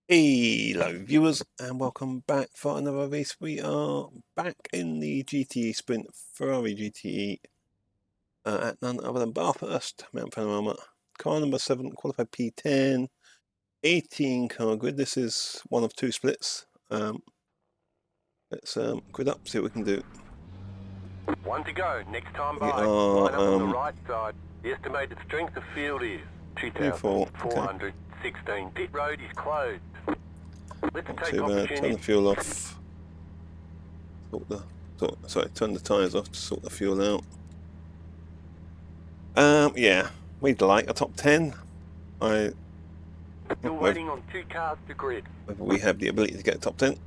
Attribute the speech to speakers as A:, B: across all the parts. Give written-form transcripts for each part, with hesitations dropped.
A: Hello viewers and welcome back for another race. We are back in the GTE Sprint Ferrari GTE at none other than Bathurst, Mount Panorama. Car number 7, qualified P10, 18 car grid. This is one of two splits. Let's grid up, see what we can do.
B: One to go, next time by. Line up on the right side. The estimated strength of field is 2,416. Pit road is closed. Let's take opportunity.
A: Turn the fuel off. Turn the tyres off to sort the fuel out. Yeah, we'd like a top 10.
B: Still waiting on 2 cars to grid.
A: Whether we have the ability to get a top 10.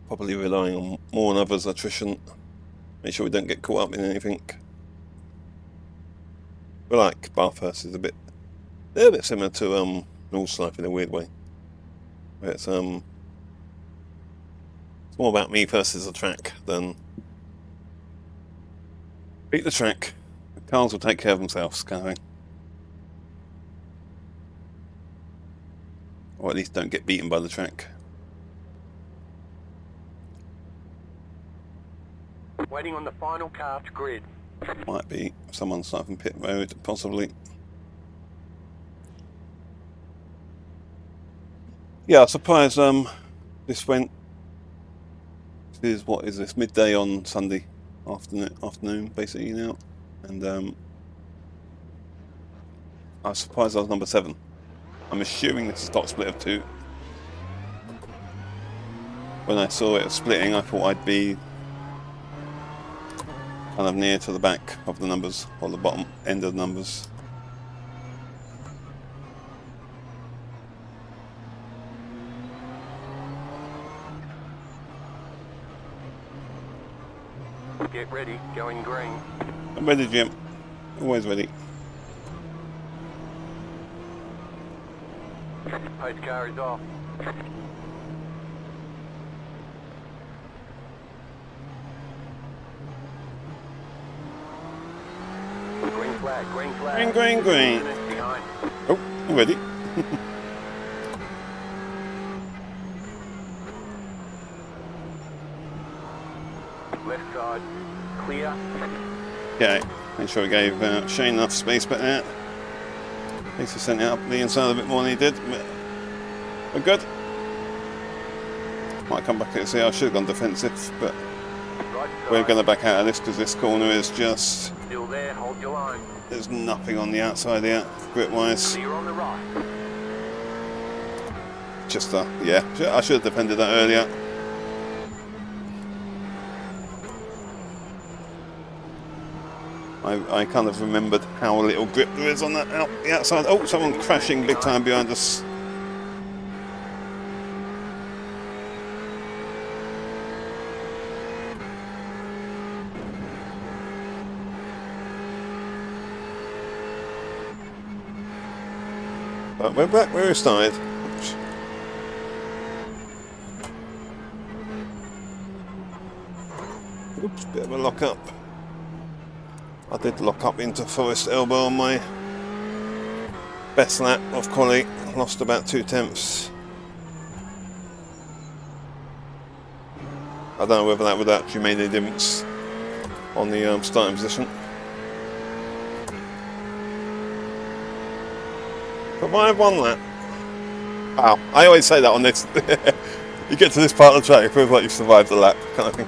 A: Probably relying on more than others' attrition. Make sure we don't get caught up in anything. But like Bathurst is a bit similar to North Life in a weird way. It's more about me versus the track than beat the track. The cars will take care of themselves, kind of thing. Or at least don't get beaten by the track.
B: Waiting on the final car to grid.
A: Might be someone starting pit road, possibly. Yeah, I suppose this went. This is what is this midday on Sunday afternoon, basically now, and I suppose I was number 7. I'm assuming this is top split of 2. When I saw it splitting, I thought I'd be kind of near to the back of the numbers, or the bottom end of the numbers.
B: Get ready, going green.
A: I'm ready, Jim. Always ready.
B: Post car is off. Green flag, green flag.
A: Green.
B: Behind.
A: Oh, I'm ready.
B: Left side, clear.
A: Okay, make sure we gave Shane enough space back there. Acer sent it up the inside a bit more than he did, but we're good. Might come back and say I should have gone defensive, but we're going to back out of this because this corner is just...
B: Still there, hold your line.
A: There's nothing on the outside here, grip-wise.
B: Clear on the right.
A: Just, yeah, I should have defended that earlier. I kind of remembered how little grip there is on that the outside. Oh, someone crashing big time behind us. But we're back where we started. Oops, bit of a lock up. I did lock up into Forest Elbow on my best lap of quali. Lost about 2/10. I don't know whether that would actually make any difference on the starting position. But I have 1 lap. Wow, I always say that on this. You get to this part of the track, it feels like you've survived the lap, kind of thing.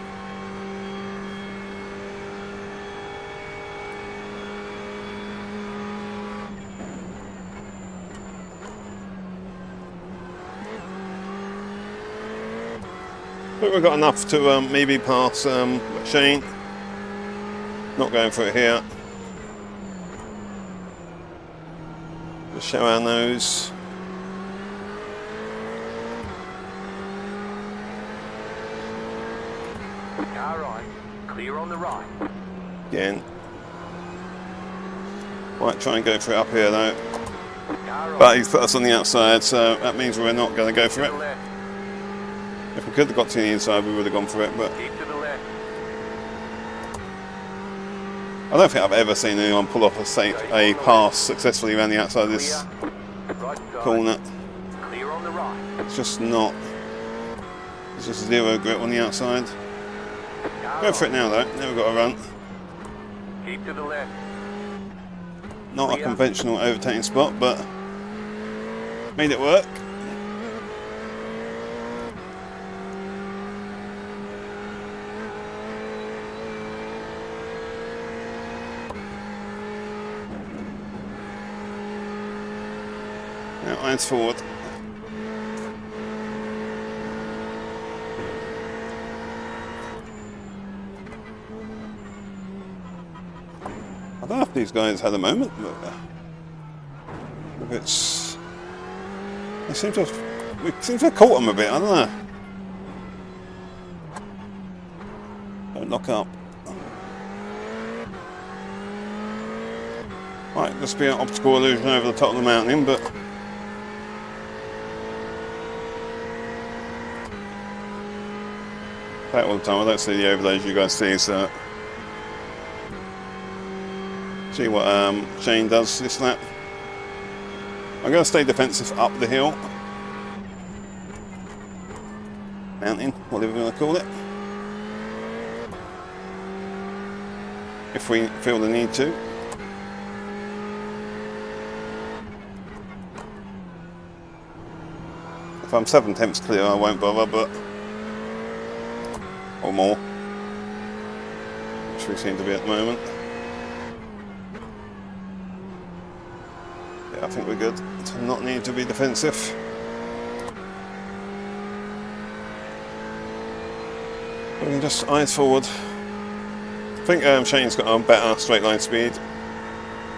A: I think we've got enough to maybe pass Shane. Not going for it here. Just show our nose.
B: Car right, clear on the right.
A: Again. Might try and go for it up here though.
B: Car right.
A: But he's put us on the outside, so that means we're not going to go for it. If we could have got to the inside, we would have gone for it, but
B: Keep to the left.
A: I don't think I've ever seen anyone pull off a pass successfully around the outside of this
B: right side.
A: corner.
B: Clear on the right.
A: It's just not. It's just zero grip on the outside. Go for it now though, never got a run.
B: Keep to the left.
A: Not a conventional overtaking spot, but made it work. Now irons forward. I don't know if these guys had a moment, but we seem to have caught them a bit. I don't know. Don't lock up. Might just be an optical illusion over the top of the mountain, but that all the time. I don't see the overlays you guys see, so see what Shane does this lap. I'm going to stay defensive up the hill, mountain, whatever you want to call it, if we feel the need to. If I'm 7/10 clear, I won't bother, but or more, which we seem to be at the moment. Yeah, I think we're good to not need to be defensive. We can just eyes forward. I think Shane's got a better straight line speed,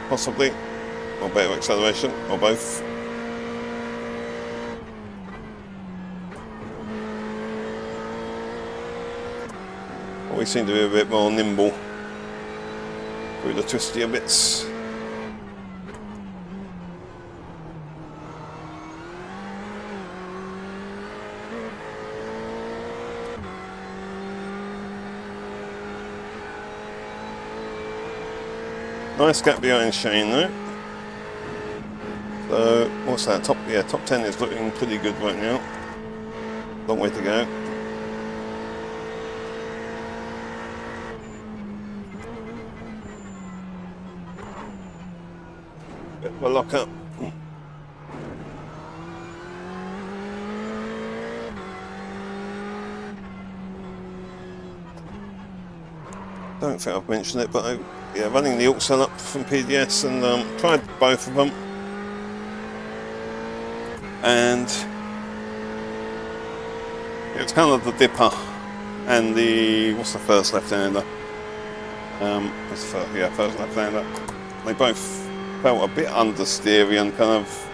A: possibly, or better acceleration, or both. We seem to be a bit more nimble through the twistier bits. Nice gap behind Shane though. So what's that? Top 10 is looking pretty good right now. Long way to go. We'll lock up. Don't think I've mentioned it, but yeah, running the aux cell up from PDS and tried both of them, and it's kind of the dipper and the what's the first left-hander? First left-hander. They both felt a bit understeery and kind of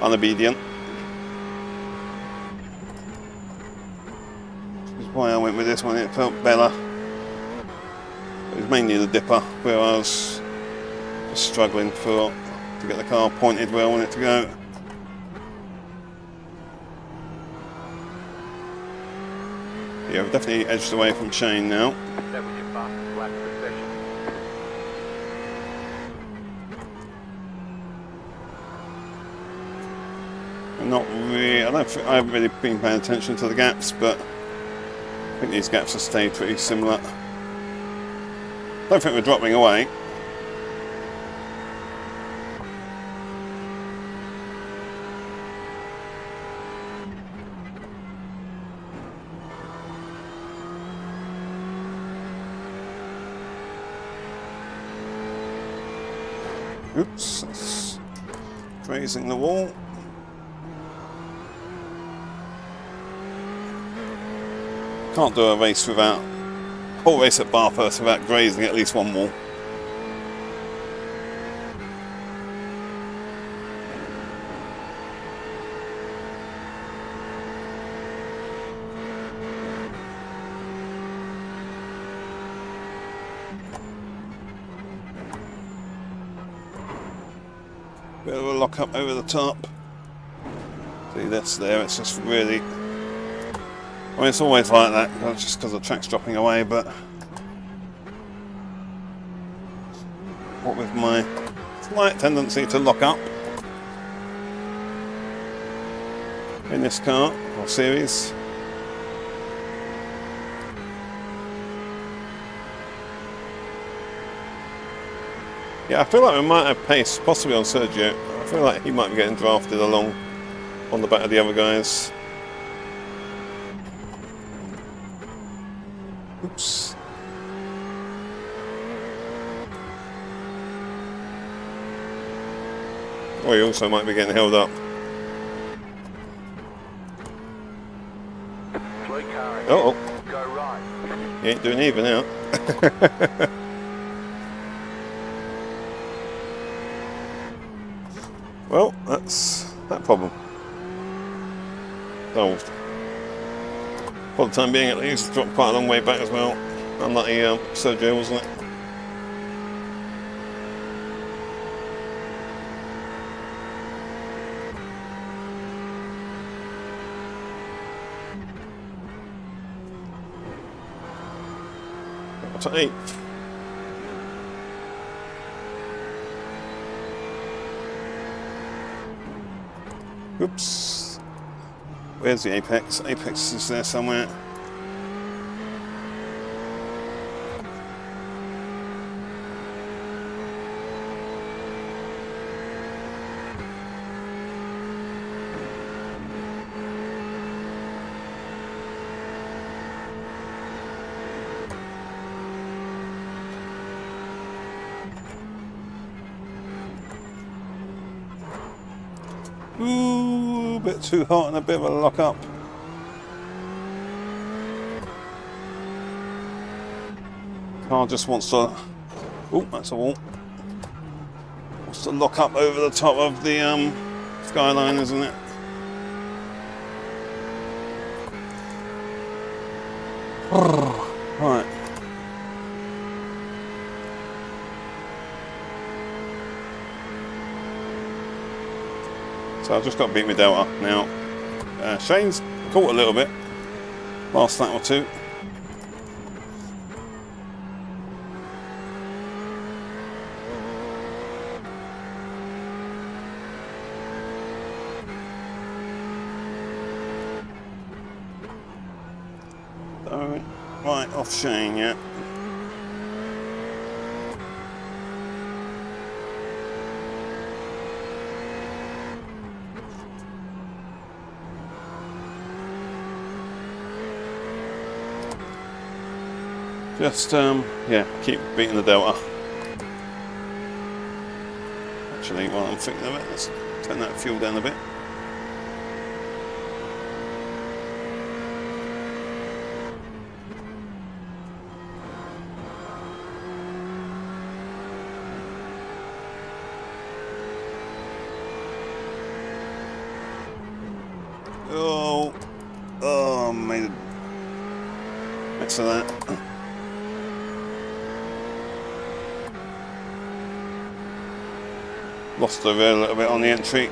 A: unobedient. Which is why I went with this one. It felt better. It was mainly the dipper where I was just struggling to get the car pointed where I want it to go. Yeah, we've definitely edged away from Shane now.
B: That was your fastest lap of the session.
A: Not really. I haven't really been paying attention to the gaps, but I think these gaps have stayed pretty similar. Don't think we're dropping away. Oops, that's grazing the wall. Can't do a race without, whole race at Bathurst without grazing at least one wall. Bit of a lock up over the top. See, that's there, it's just really, I mean, it's always like that, just because the track's dropping away, but what with my slight tendency to lock up, in this car or series. Yeah, I feel like we might have pace, possibly on Sergio. I feel like he might be getting drafted along on the back of the other guys. Oops. Or he also might be getting held up. Uh-oh.
B: Go right.
A: He ain't doing either now. Well, that's that problem solved. For the time being at least, dropped quite a long way back as well. Unlucky Sergio, wasn't it? To 8th. Oops. Where's the apex? Apex is there somewhere. Ooh, a bit too hot and a bit of a lock up. Car just wants to, oh, that's a wall. Wants to lock up over the top of the skyline, isn't it? Right. So I've just got to beat my delta now. Shane's caught a little bit last lap or two. So, right off Shane, yeah. Just, yeah, keep beating the delta. Actually, while I'm thinking of it, let's turn that fuel down a bit. Oh, made a mess of that. Lost over a little bit on the entry.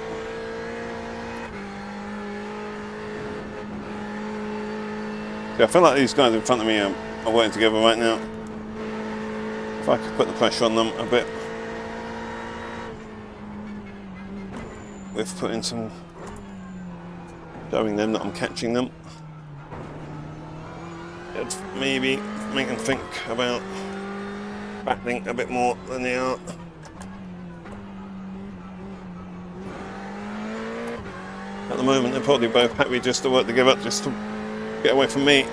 A: Yeah, I feel like these guys in front of me are working together right now. If I could put the pressure on them a bit with putting some, showing them that I'm catching them, it'd maybe make them think about battling a bit more than they are. At the moment, they're probably both happy just to work together, just to get away from me.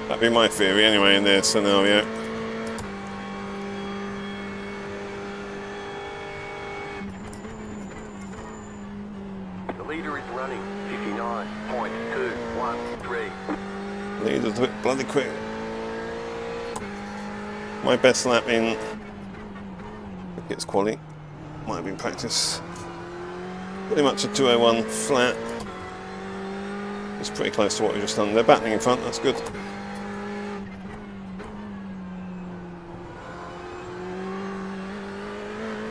A: That'd be my theory anyway in their scenario.
B: The leader is running 59.213.
A: Leader's a bit bloody quick. My best lap in gets quali. Might have been practice. Pretty much a 201 flat. It's pretty close to what we've just done. They're battling in front, that's good.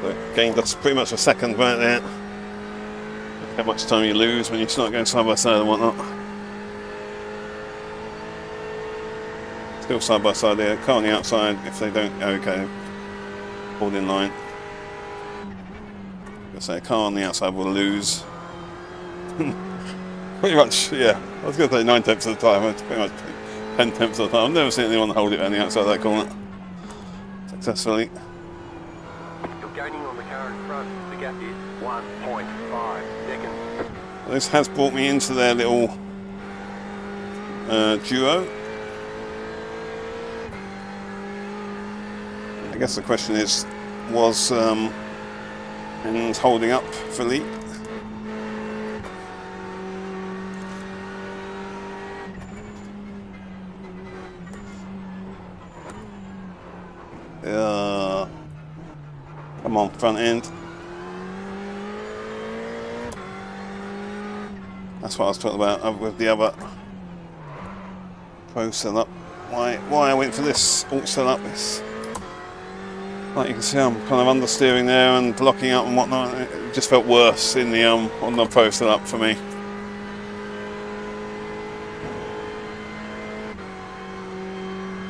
A: So gained us pretty much a second right there. How much time you lose when you start going side by side and whatnot. Still side by side there. Car on the outside. If they don't, okay, hold in line. I say a car on the outside will lose. Pretty much, yeah. I was going to say 9/10 of the time. It's pretty much 10/10 of the time. I've never seen anyone hold it on the outside of that corner successfully.
B: You're gaining on the car in front. The gap is 1.5 seconds.
A: This has brought me into their little duo. I guess the question is, was Hen's holding up Philippe? Come on, front end. That's what I was talking about with the other Pro setup. Why I went for this alt setup is, like you can see, I'm kind of understeering there and blocking up and whatnot. It just felt worse in the on the Pro setup for me.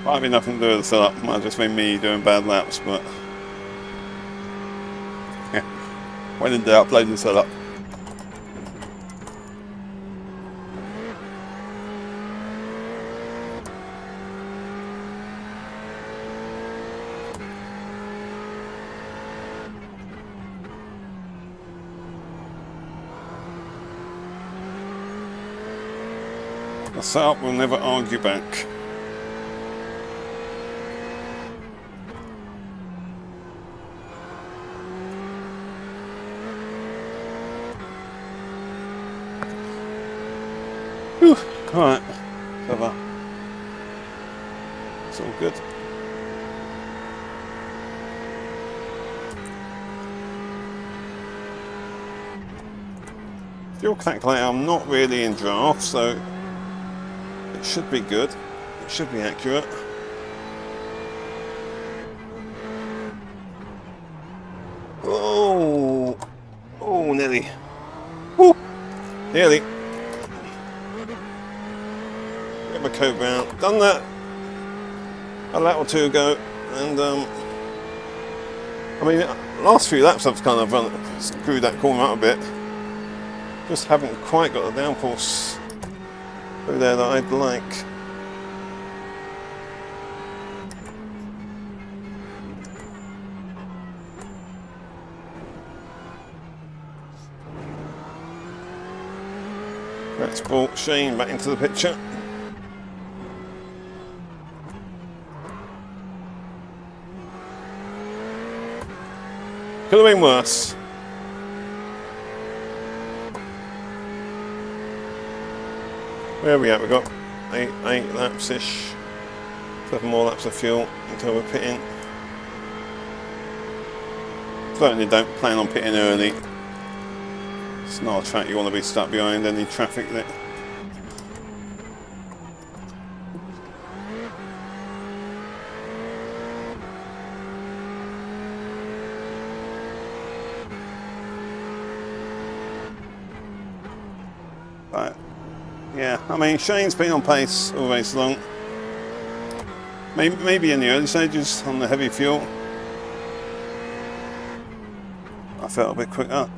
A: Might be nothing to do with the setup. Might have just been me doing bad laps, but yeah. When in doubt, play the setup. The setup will never argue back. Whew. Alright, clever. It's all good. Fuel calculator, I'm not really in draft, so it should be good. It should be accurate. Oh, oh, nearly. Woo, nearly. Get my coat round. Done that a lap or two ago, and I mean, last few laps I've kind of screwed that corner out a bit. Just haven't quite got the downforce through there that I'd like. That's brought Shane back into the picture. Could have been worse. Where are we at? We've got eight laps-ish. 7 more laps of fuel until we're pitting. Certainly don't plan on pitting early. It's not a track you want to be stuck behind any traffic there. Right. Yeah, I mean, Shane's been on pace all race long. Maybe in the early stages on the heavy fuel, I felt a bit quicker.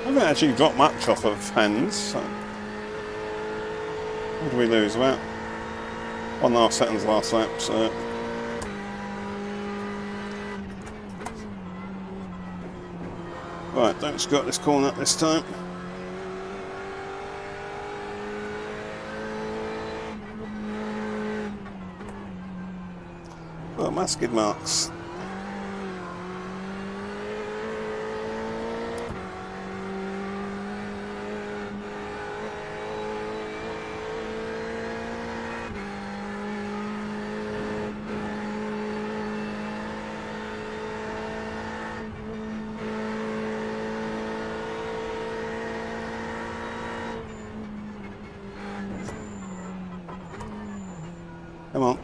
A: I haven't actually dropped much off of hands. So. What did we lose? About 1.5 seconds last lap. So. Right, don't screw up this corner this time. Well, my skid marks. Come on.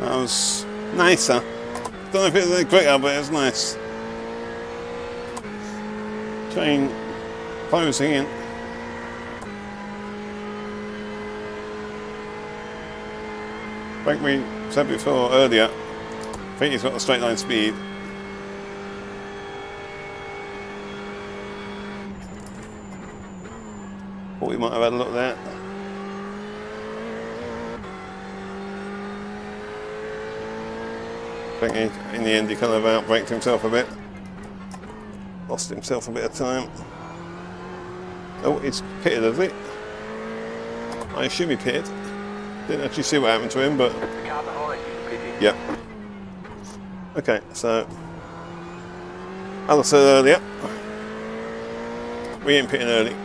A: That was nicer. Don't know if it was any quicker, but it was nice. Train closing in. Like we said before earlier, I think he's got a straight line speed. Thought we might have had a look there. I think in the end he kind of outbraked himself a bit. Lost himself a bit of time. Oh, he's pitted, has he? I assume he pitted. Didn't actually see what happened to him, but...
B: The car behind you, pitting.
A: Yep. Okay, so... as I said earlier, we ain't pitting early.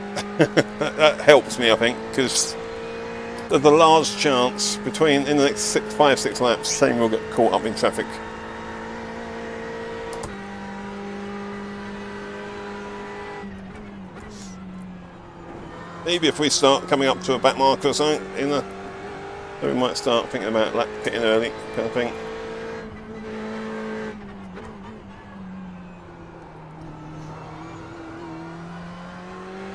A: that helps me, I think, because there's a large chance between, in the next 5-6 laps, Shane will get caught up in traffic. Maybe if we start coming up to a back marker or something, then we might start thinking about pitting early, kind of thing.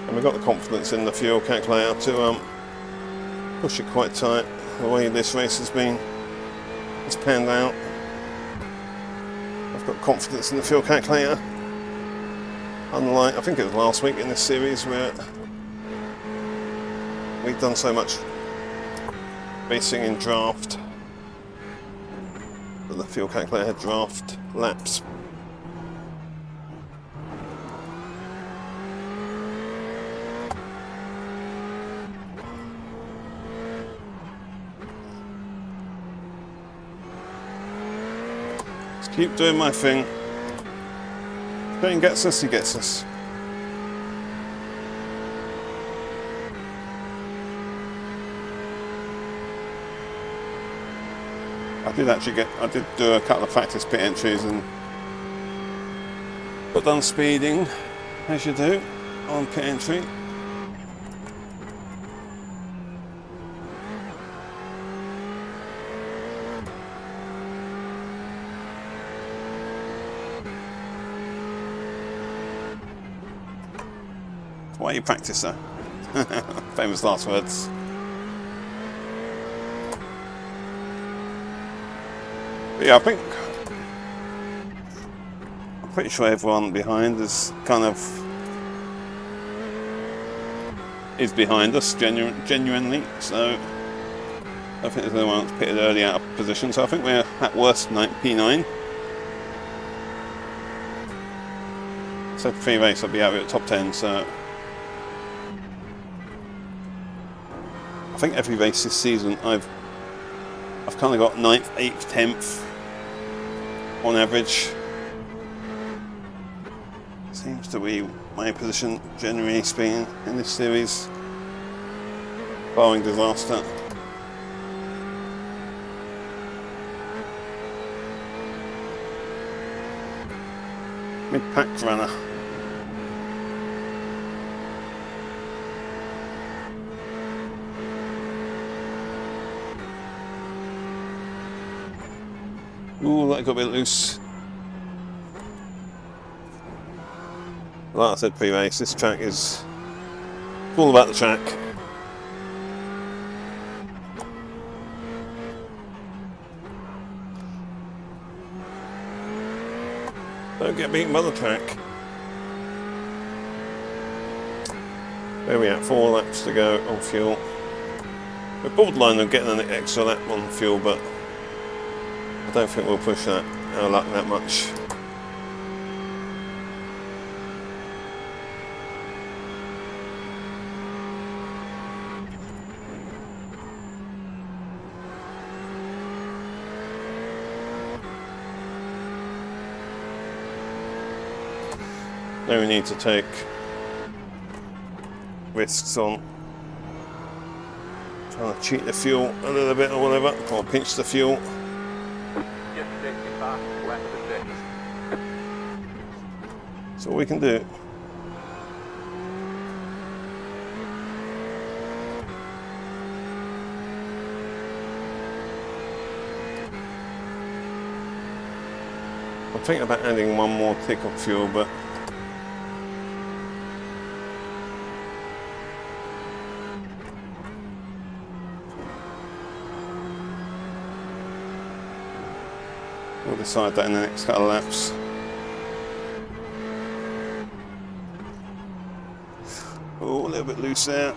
A: And we've got the confidence in the fuel calculator to push it quite tight. The way this race has been, it's panned out. I've got confidence in the fuel calculator. Unlike, I think it was last week in this series where we've done so much racing in draft that the fuel calculator had draft laps. Just keep doing my thing. If Shane gets us, he gets us. I did do a couple of practice pit entries and got done speeding, as you do, on pit entry. Why you practice, sir? Famous last words. But yeah, I'm pretty sure everyone behind is behind us genuinely. So I don't think there's anyone that's pitted early out of position. So I think we're at worst P9. So pre-race I'll be out at top 10. So I think every race this season I've kind of got 9th, 8th, 10th on average. Seems to be my position generally speaking in this series, barring disaster. Mid-pack runner. Ooh, that got a bit loose. Like I said pre-race, this track is all about the track. Don't get beaten by the track. Where are we at? 4 laps to go on fuel. We're borderline on getting an extra lap on fuel, but I don't think we'll push our luck that much. No need to take risks on trying to cheat the fuel a little bit or whatever, or pinch the fuel.
B: Just set your fastest lap of the session.
A: That's all we can do. thinking about adding one more tick of fuel, but we'll decide that in the next couple of laps. Oh, a little bit loose there.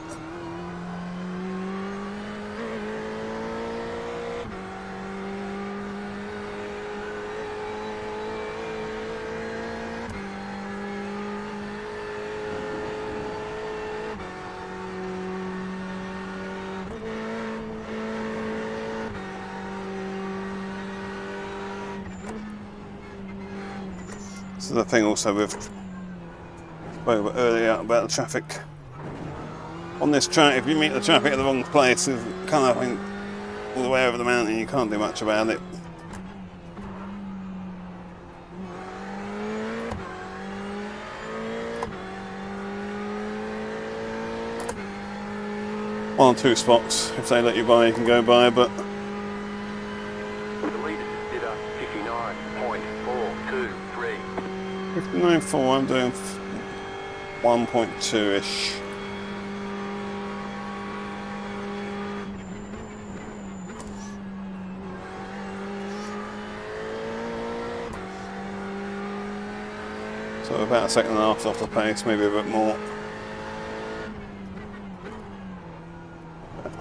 A: So the thing also with spoke earlier about the traffic on this track, if you meet the traffic at the wrong place, it's kind of all the way over the mountain, you can't do much about it. One or two spots, if they let you by, you can go by, but
B: The leader did a 59.423.
A: 59.4, I'm doing 1.2-ish. So about a second and a half off the pace, maybe a bit more.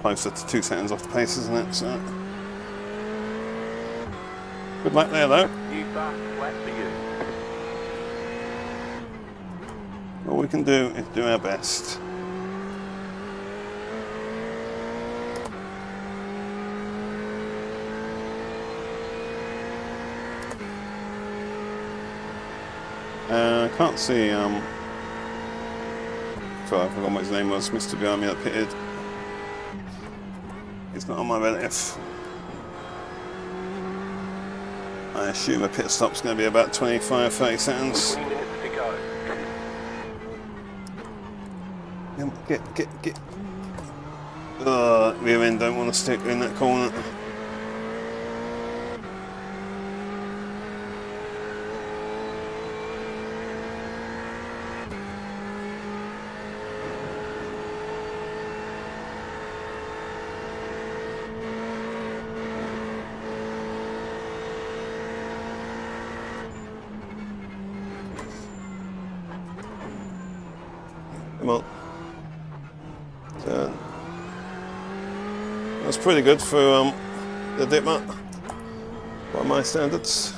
A: Closer to 2 seconds off the pace, isn't it? So good luck there, though.
B: New fast flat for you.
A: All we can do is do our best. I can't see, sorry, I forgot what his name was, Mr. behind me that pitted. It's not on my relative. I assume a pit stop's going to be about 25-30 seconds.
B: 20 minutes to go.
A: Get. Rear end don't want to stick in that corner. Come on. So, that's pretty good for the dipper by my standards.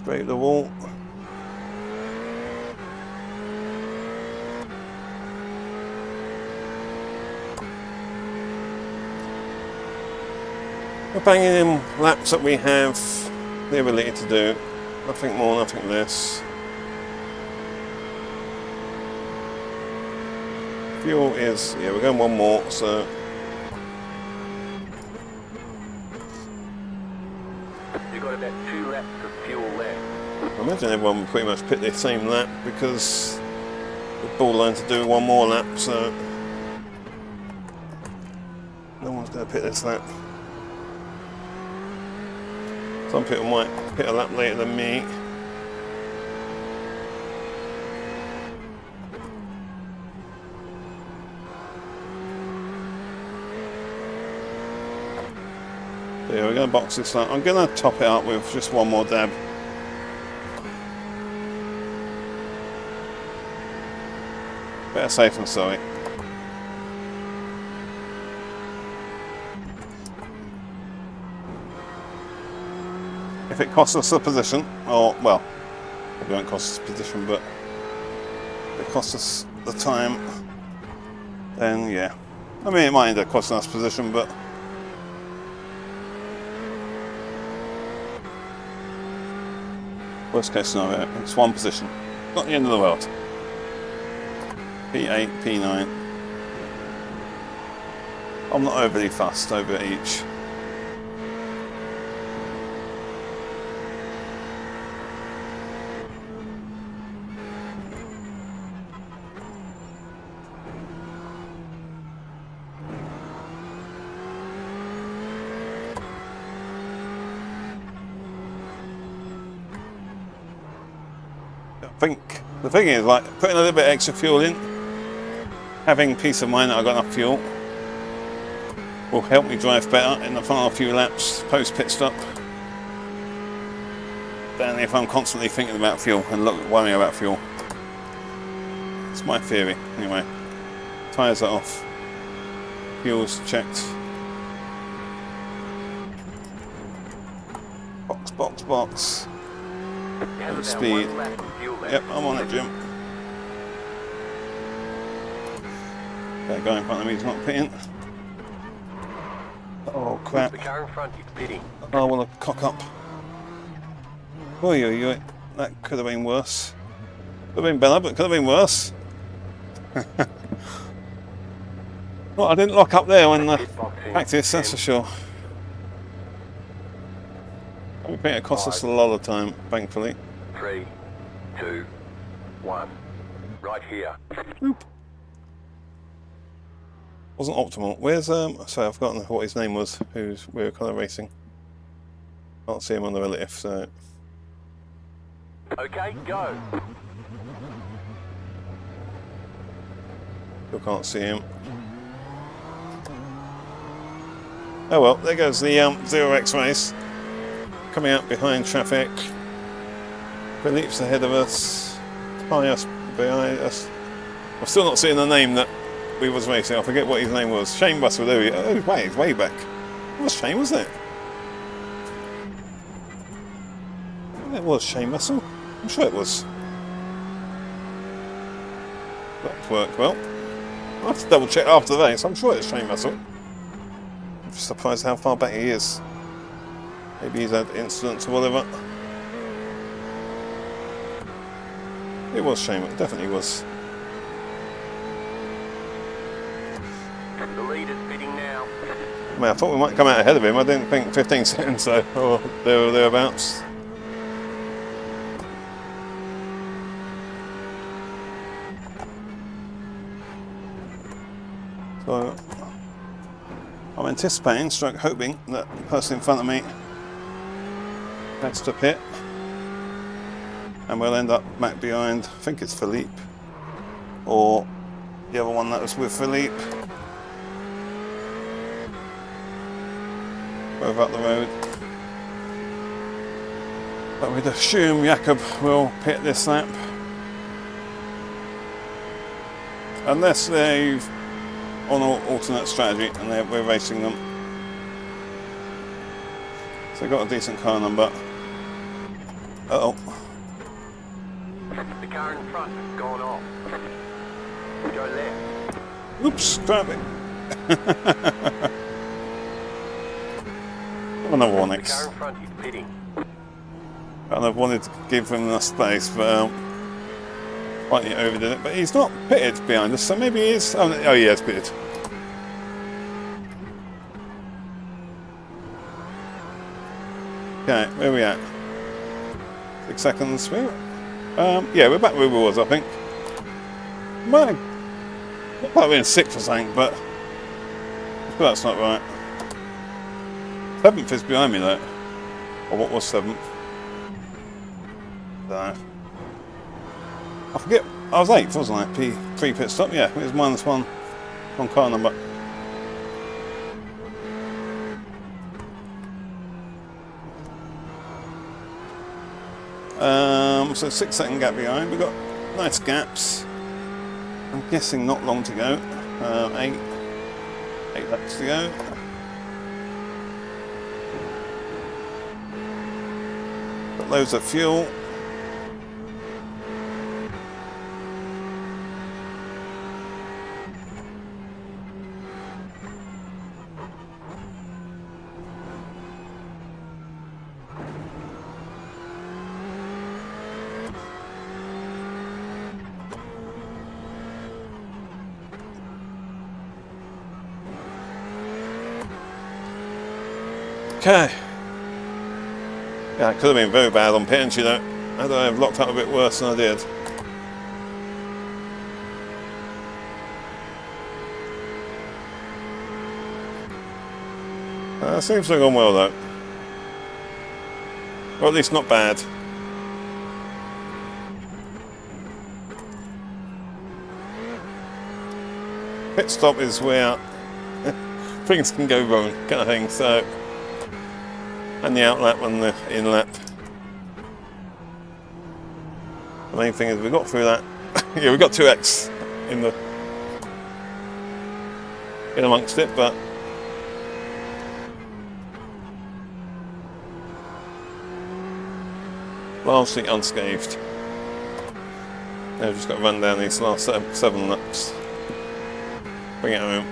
A: Straight the wall. We're banging in laps that we have the ability to do. Nothing more, nothing less. Fuel is, yeah, we're going one more, so
B: You've got about 2 laps of fuel left.
A: I imagine everyone would pretty much pick the same lap because we're borderline to do one more lap, so no one's going to pick this lap. Some people might pick a lap later than me. So yeah, we're going to box this lap. I'm going to top it up with just one more dab. Better safe than sorry. If it costs us a position, or well, it won't cost us a position, but if it costs us the time, then yeah. I mean, it might end up costing us a position, but worst case scenario, it's one position. Not the end of the world. P8, P9. I'm not overly fussed over each. think the thing is, like, putting a little bit extra fuel in, having peace of mind that I've got enough fuel, will help me drive better in the final few laps post pit stop than if I'm constantly thinking about fuel and worrying about fuel. It's my theory, anyway. Tyres are off. Fuel's checked. Box. Speed. Yep, I'm on it, Jim. That guy in front of me is not pitting. Oh crap.
B: The car in front is pitting.
A: Oh, I want to cock up. Oi. That could have been worse. Could have been better, but could have been worse. Well, I didn't lock up there when practice, that's for sure. I think it cost us a lot of time, thankfully.
B: 3, 2, 1. Right here.
A: Oop. Wasn't optimal. Where's sorry, I've forgotten what his name was. We were kind of racing. Can't see him on the relative, so.
B: Okay, go.
A: Still can't see him. Oh well, there goes the 0x race. Coming out behind traffic. Philippe's ahead of us. Tyres behind us. I'm still not seeing the name that we was racing. I forget what his name was. Shane Russell. There we go. Oh wait, it's way back. It was Shane, wasn't it? It was Shane Russell. I'm sure it was. That worked well. I'll have to double check after the race. I'm sure it's Shane Russell. I'm just surprised how far back he is. Maybe he's had incidents or whatever. It was Shane, it definitely was.
B: The leader's pitting now.
A: I mean, I thought we might come out ahead of him. I didn't think 15 seconds though, or thereabouts. So I'm anticipating, stroke hoping, that the person in front of me heads to pit, and we'll end up back behind. I think it's Philippe, or the other one that was with Philippe. Over up the road. But we'd assume Jakob will pit this lap, unless they've on an alternate strategy and we're racing them. So they've got a decent car number. Uh-oh.
B: The car in front has gone off. Go left.
A: Oops, grab it. Another one
B: The
A: next.
B: car in front is pitting.
A: And I wanted to give him enough space, but slightly overdid it. But he's not pitted behind us, so maybe he is. Oh, he is pitted. Okay, where are we at? 6 seconds. Yeah, we're back where we was, I think. Might we're in 6th or something, but that's not right. 7th is behind me, though. Or what was 7th? Don't know. I forget. I was 8th, wasn't I? Pre-pit stop. Yeah, it was -1 on car number. So 6-second gap behind. We've got nice gaps. I'm guessing not long to go. 8 laps to go. Got loads of fuel. Okay. Yeah, it could have been very bad on pitch, you know. Had I have locked up a bit worse than I did. Seems to have gone well though. Or at least not bad. pit stop is where things can go wrong, kind of thing. So, and the out lap and the in lap. The main thing is we got through that. Yeah, we got 2x in amongst it, but largely unscathed. Now we've just got to run down these last 7 laps. Bring it home.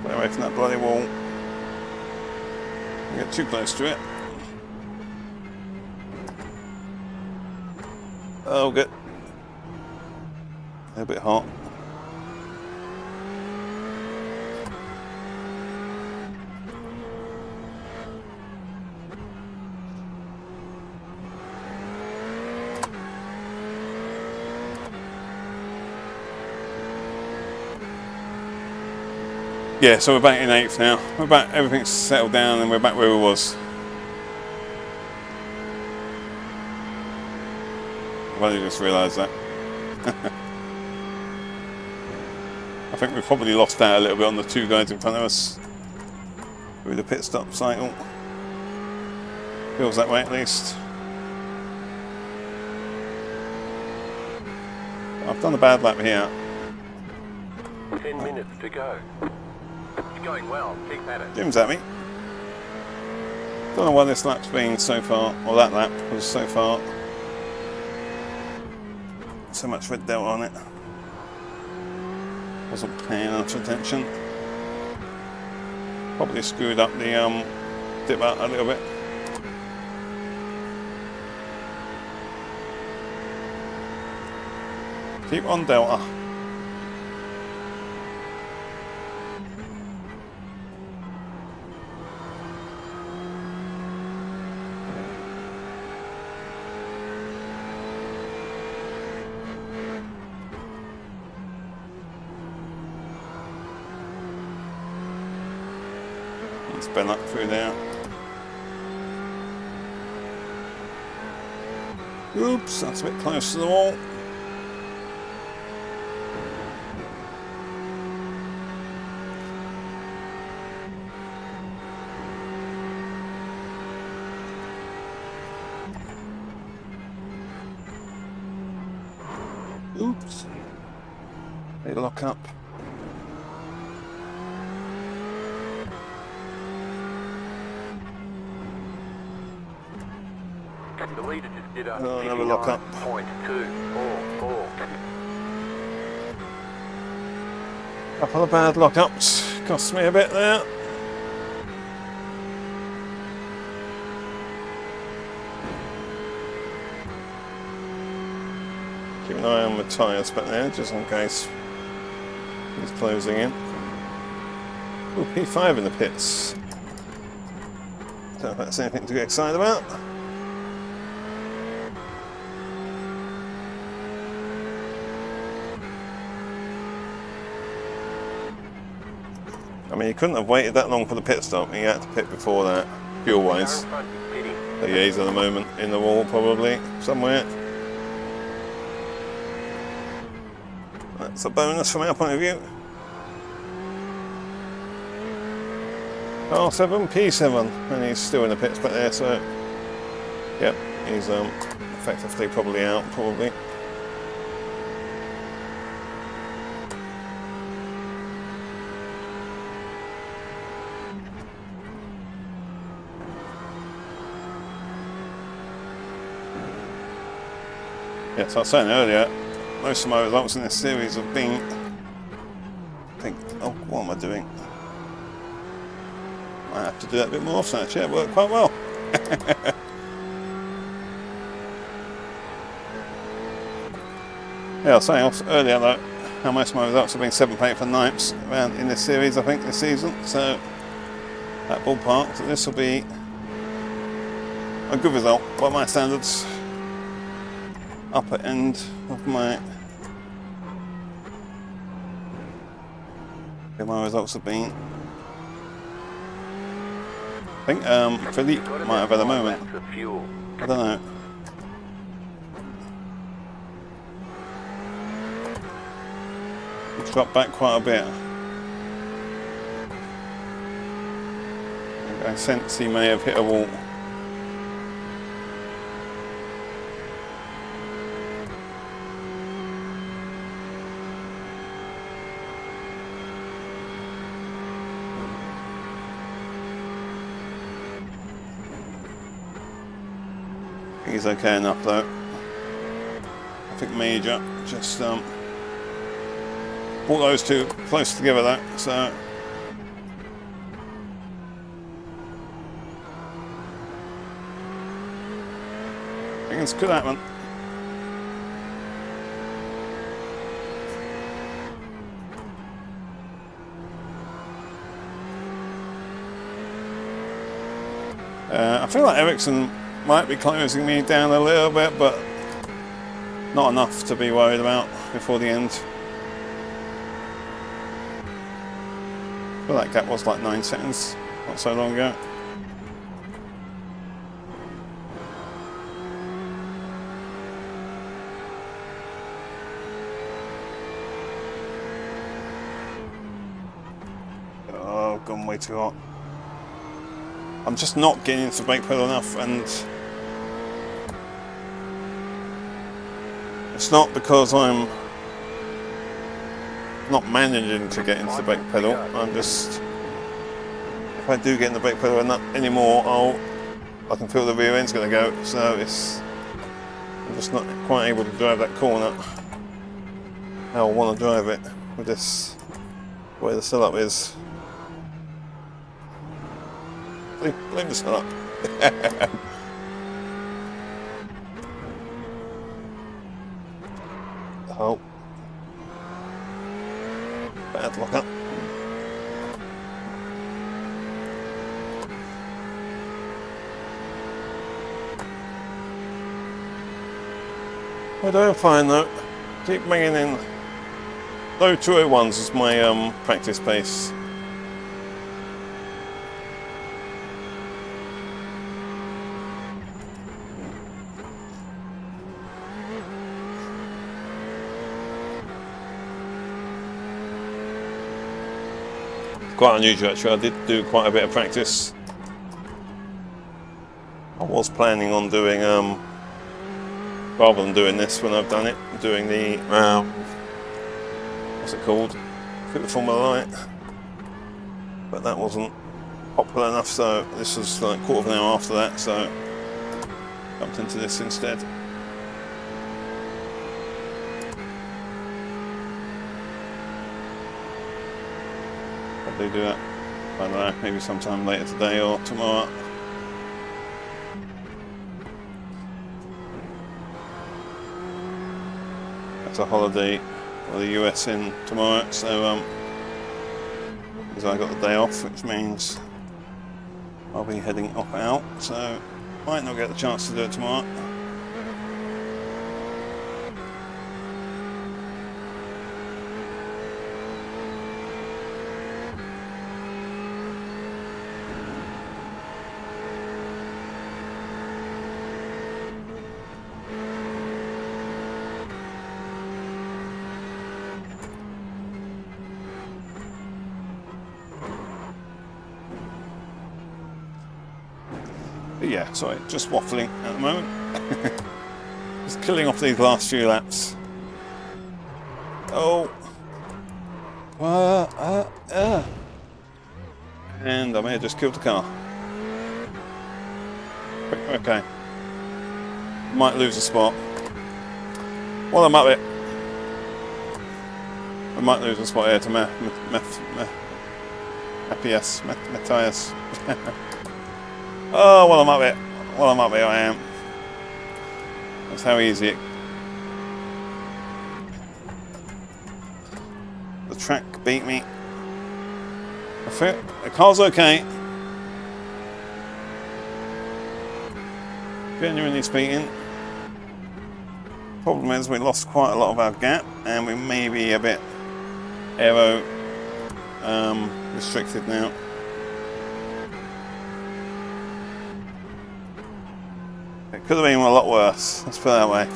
A: Away from that bloody wall. We get too close to it. Oh, good. A bit hot. Yeah, so we're back in 8th now. We're back, everything's settled down and we're back where we was. I've only just realised that. I think we've probably lost out a little bit on the 2 guys in front of us through the pit stop cycle. Feels that way at least. I've done a bad lap here.
B: 10 minutes to go. It's going well, keep at it.
A: Jim's at me. Don't know why this lap's been so far, or that lap was so far. So much red delt on it. Wasn't paying enough attention. Probably screwed up the dip out a little bit. Keep on delta. Let's bend up through there. Oops, that's a bit close to the wall. Oops. They lock up.
B: The leader just did a
A: another lock up.
B: 59.244.
A: Couple of bad lock-ups. Cost me a bit there. Keep an eye on the tyres back there, just in case he's closing in. Ooh, P5 in the pits. Don't know if that's anything to get excited about. I mean, you couldn't have waited that long for the pit stop. You had to pit before that, fuel-wise. Yeah, he's at the moment in the wall, probably, somewhere. That's a bonus from our point of view. R7, P7, and he's still in the pits back there, so... Yep, he's effectively probably out, probably. Yes, I was saying earlier, most of my results in this series have been... oh, what am I doing? I have to do that a bit more often actually, it worked quite well. Yeah, I was saying earlier that how most of my results have been 7th, 8th and 9ths around in this series, I think, this season, so that ballpark, so this will be a good result by my standards. Upper end of my results have been. I think Philippe might have had a moment. I don't know. It's dropped back quite a bit. I sense he may have hit a wall. He's okay enough though. I think Major just brought those two close together that, so things could happen. I feel like Ericsson might be closing me down a little bit, but not enough to be worried about before the end. I feel that gap was like 9 seconds not so long ago. Oh, gone way too hot. I'm just not getting into the brake pedal enough, and it's not because I'm not managing to get into the brake pedal. I'm just, if I do get in the brake pedal anymore, I can feel the rear end's going to go. So I'm just not quite able to drive that corner how I want to drive it with this the way the setup is. Blame the setup. Oh. Bad lock up. We're doing fine though. Keep bringing in low 201s as my practice pace. Quite unusual actually, I did do quite a bit of practice. I was planning on doing, rather than doing this when I've done it, doing the, what's it called? The Formula Light. But that wasn't popular enough, so this was like a quarter of an hour after that, so jumped into this instead. Probably do that, I don't know, maybe sometime later today or tomorrow. That's a holiday for the US in tomorrow, so because I got the day off, which means I'll be heading off out, so might not get the chance to do it tomorrow. But yeah, sorry, just waffling at the moment. Just killing off these last few laps. Oh. And I may have just killed the car. Okay. Might lose a spot. While I'm up it, I might lose a spot here to Matthias. Matthias. Oh, well I'm up it. Well I'm up here, I am. That's how easy it. The track beat me. I think the car's okay. Genuinely speaking. Problem is we lost quite a lot of our gap and we may be a bit aero restricted now. It could have been a lot worse, let's put it that way.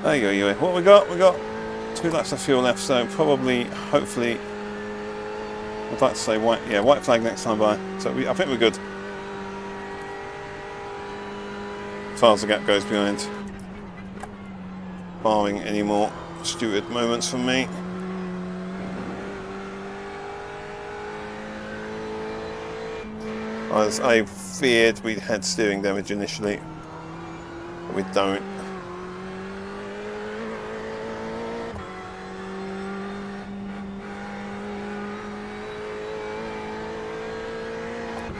A: There you go, what we got? We got 2 laps of fuel left, so probably, hopefully, I'd like to say white, yeah, white flag next time by. So I think we're good. As far as the gap goes behind. Barring any more stupid moments from me. As I feared we had steering damage initially, but we don't.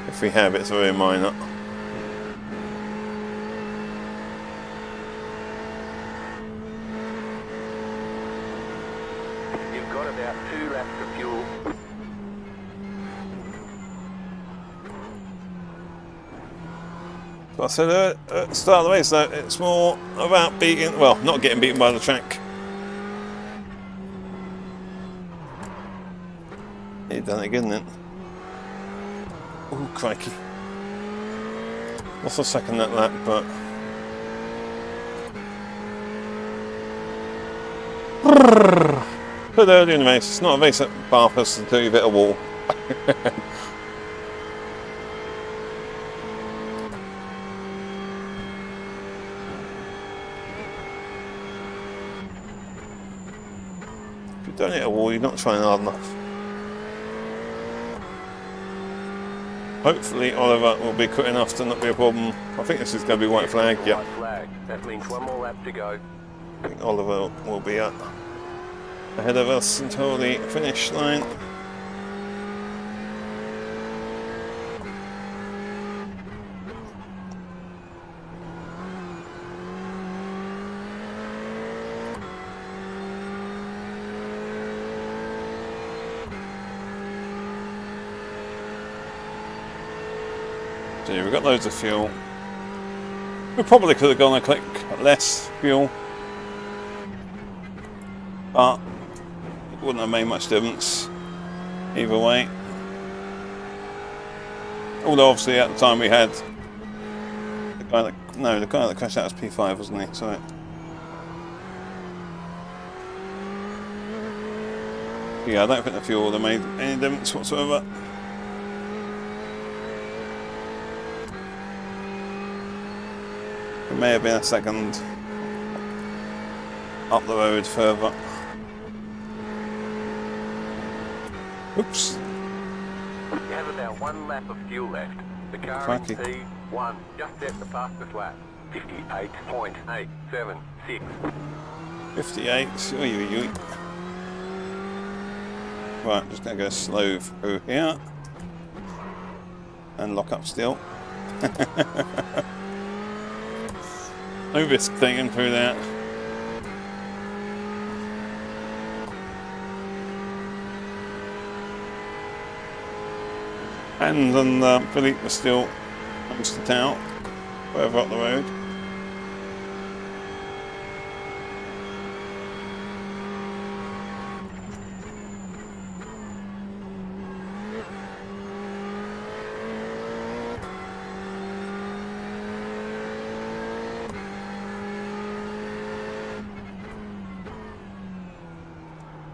A: If we have, it's very minor.
B: You've got about 2 laps of fuel.
A: So I said at the start of the race though, it's more about beating, well, not getting beaten by the track. You've done it again then. Oh, crikey. Lost a second that lap, but... But early in the race, it's not a race at Bathurst until you've hit a wall. If you don't hit a wall, you're not trying hard enough. Hopefully Oliver will be quick enough to not be a problem. I think this is going to be white flag, yeah.
B: White flag. That means 1 more lap to go.
A: I think Oliver will be ahead of us until the finish line. So we've got loads of fuel. We probably could have gone a click less fuel, but it wouldn't have made much difference either way. Although obviously at the time we had the guy that crashed out was P5, wasn't he? So yeah, I don't think the fuel would have made any difference whatsoever. It may have been a second up the road further. Oops.
B: You have about 1 lap of fuel left. The car in P1 just set the fastest lap. 58.876.
A: 58. Right, just going to go slow through here. And lock up still. No risk taken through that. And then Philippe was still amongst the town, further up the road.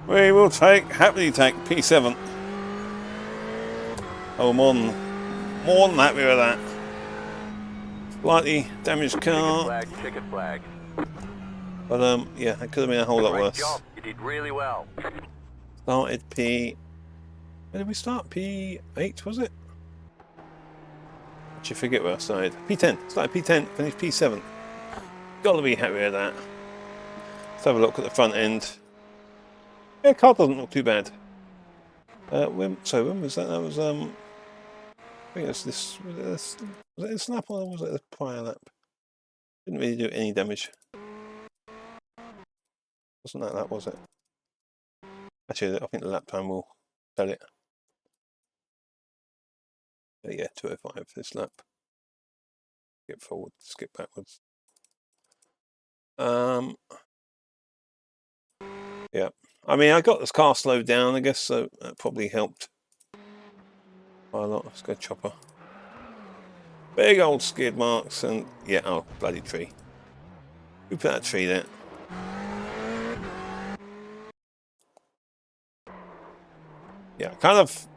A: We will happily take P7. Oh, more than happy with that. Slightly damaged car.
B: Checkered flag.
A: But yeah, it could have been a whole lot
B: Great
A: worse.
B: job. You did really well.
A: Started P... Where did we start? P8, was it? Actually, forget where I started. P10. Started P10, finished P7. Gotta be happy with that. Let's have a look at the front end. Yeah, car doesn't look too bad. When was that? That was I think it was this. Was it a snap or was it a prior lap? Didn't really do any damage. Wasn't that, was it? Actually, I think the lap time will tell it. But yeah, 205 this lap. Skip forward, skip backwards. Yeah. I mean, I got this car slowed down, I guess, so that probably helped quite a lot. Let's go chopper. Big old skid marks and yeah, oh, bloody tree. Who put that tree there? Yeah, kind of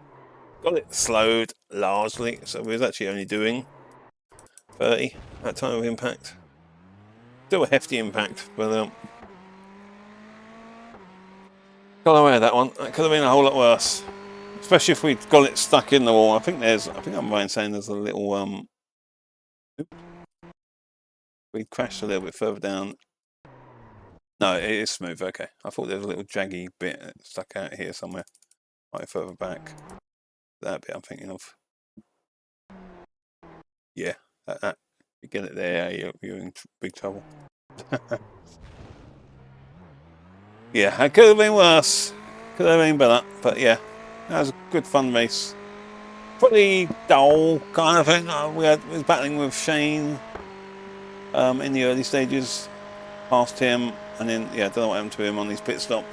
A: got it slowed largely, so we was actually only doing 30 at time of impact. Still a hefty impact, but got away with that one. That could have been a whole lot worse, especially if we'd got it stuck in the wall. I think I'm right in saying there's a little we crashed a little bit further down. No, it is smooth. Okay, I thought there was a little jaggy bit that stuck out here somewhere, right further back. That bit I'm thinking of. Yeah, that you get it there, you're in big trouble. Yeah, it could have been worse. Could have been better, but yeah, that was a good fun race. Pretty dull kind of thing. We was battling with Shane in the early stages, past him, and then yeah, don't know what happened to him on his pit stop.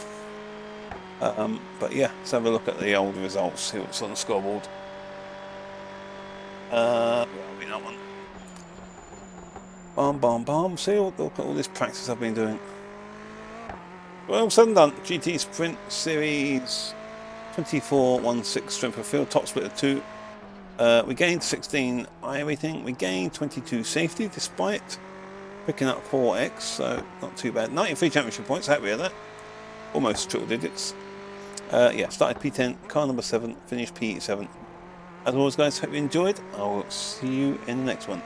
A: But yeah, let's have a look at the old results. See what's on the scoreboard. Where are we? That one. Bomb. See, look at all this practice I've been doing. Well, said and done. GTE Sprint Series 2416 strength of field, top split of 2. We gained 16 iRacing. We gained 22 safety despite picking up 4x, so not too bad. 93 championship points, happy with that. Almost triple digits. Yeah, started P10, car number 7, finished P7. As always, guys, hope you enjoyed. I will see you in the next one.